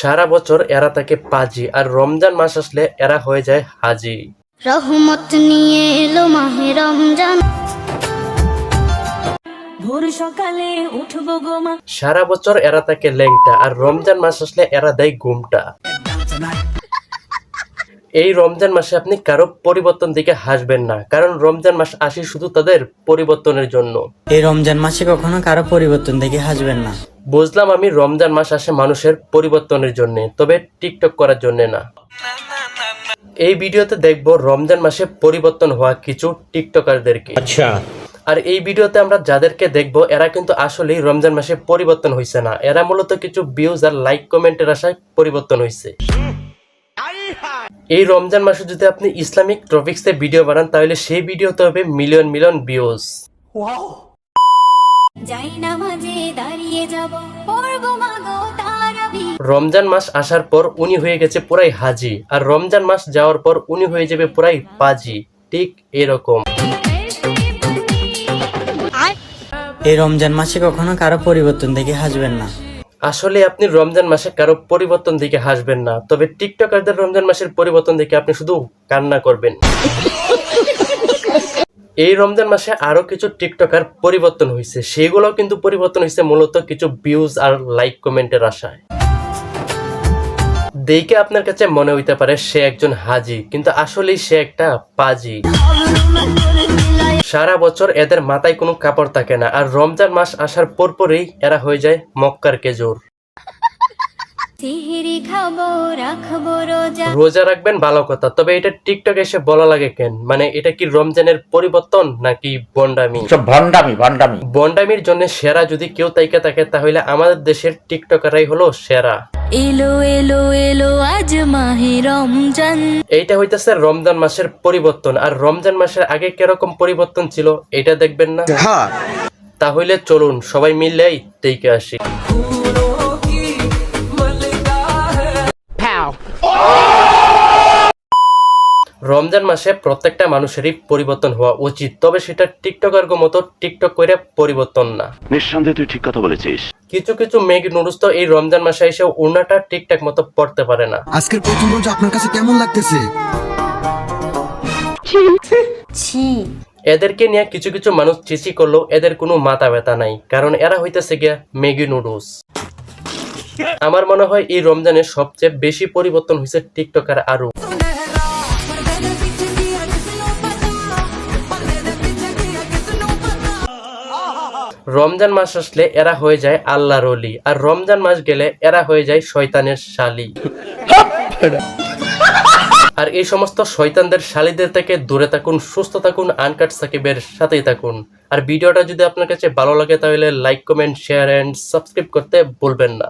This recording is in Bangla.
সারা বছর এরা থাকে পাজি, আর রমজান মাস আসলে এরা হয়ে যায় হাজি। রহমত নিয়ে এলো মাহে রমজান, ভোর সকালে উঠবো গোমা। সারা বছর এরা থাকে ল্যাংটা, আর রমজান মাস আসলে এরা দেয় ঘুমটা। এই রমজান মাসে আপনি কারো পরিবর্তন দিকে হাসবেন না, কারণ রমজান মাস আসে শুধু তাদের পরিবর্তনের জন্য। এই রমজান মাসে কখনো কারো পরিবর্তন দেখে হাসবেন না। বুঝলাম আমি রমজান মাস আসে মানুষের পরিবর্তনের জন্য, তবে টিকটক করার জন্য না। এই ভিডিওতে দেখবো রমজান মাসে পরিবর্তন হওয়া কিছু টিকটকারদেরকে। আচ্ছা, আর এই ভিডিওতে আমরা যাদেরকে দেখবো এরা কিন্তু আসলেই রমজান মাসে পরিবর্তন হয়েছে না, এরা মূলত কিছু ভিউজ আর লাইক কমেন্টের আশায় পরিবর্তন হয়েছে। এই রমজান মাসে যদি আপনি ইসলামিক টপিক্সে ভিডিও বানান তাহলে সেই ভিডিওতে হবে মিলিয়ন মিলিয়ন ভিউজ। রমজান মাস আসার পর উনি হয়ে গেছে পুরাই হাজি, আর রমজান মাস যাওয়ার পর উনি হয়ে যাবে পুরাই পাজি, ঠিক এরকম। এই রমজান মাসে কখনো কারো পরিবর্তন দেখে হাসবেন না। আসলে আপনি রমজান মাসে কারো পরিবর্তন দেখে হাসবেন না, তবে টিকটকারদের রমজান মাসের পরিবর্তন দেখে আপনি শুধু কান্না করবেন। এই রমজান মাসে আরো কিছু টিকটকার পরিবর্তন হয়েছে, সেগুলোও কিন্তু পরিবর্তন হয়েছে মূলত কিছু ভিউজ আর লাইক কমেন্টের আশায়। দেখে আপনার কাছে মনে হইতে পারে সে একজন হাজি, কিন্তু আসলেই সে একটা পাজি। সারা বছর এদের মাথায় কোনো কাপড় থাকে না, আর রমজান মাস আসার পরপরই এরা হয়ে যায় মক্কার খেজুর। রোজা রাখবেন ভালো কথা, তবে এটা টিকটক এসে বলা লাগে কেন? মানে এটা কি রমজানের পরিবর্তন নাকি বন্ডামি? বন্ডামির জন্য সেরা যদি কেউ তাইকে থাকে তাহলে আমাদের দেশের টিকটকাররাই হলো সেরা। এলো এলো এলো আজ মাহে রমজান। এইটা হইতেছে রমজান মাসের পরিবর্তন, আর রমজান মাসের আগে কিরকম পরিবর্তন ছিল এটা দেখবেন না? তাহলে চলুন সবাই মিললেই দেখে আসি। রমজান মাসে প্রত্যেকটা মানুষেরই পরিবর্তন হওয়া উচিত, তবে সেটা টিকটকার মতো টিকটক করে পরিবর্তন না। নিঃসন্দেহে তুই ঠিক কথা বলেছিস। কিছু কিছু মেঘ নুডুস তো এই রমজান মাসে এসে ওড়নাটা ঠিকঠাক মতো পড়তে পারে না। আজকের প্রথম রোজা আপনার কাছে কেমন লাগতেছে? এদেরকে নিয়ে কিছু কিছু মানুষ চিচি করলো, এদের কোনো মাথা ব্যথা নাই, কারণ এরা হইতেছে গিয়া ম্যাগি নুডলস। আমার মনে হয় এই রমজানে সবচেয়ে বেশি পরিবর্তন হয়েছে টিকটকার আরো। রমজান মাস আসলে এরা হয়ে যায় আল্লাহর ওলি, আর রমজান মাস গেলে এরা হয়ে যায় শয়তানের শালি। আর এই সমস্ত শয়তানদের শালিদের থেকে দূরে থাকুন, সুস্থ থাকুন, আনকাট সাকিবের সাথেই থাকুন। আর ভিডিওটা যদি আপনার কাছে ভালো লাগে তাহলে like, comment, share and subscribe করতে ভুলবেন না।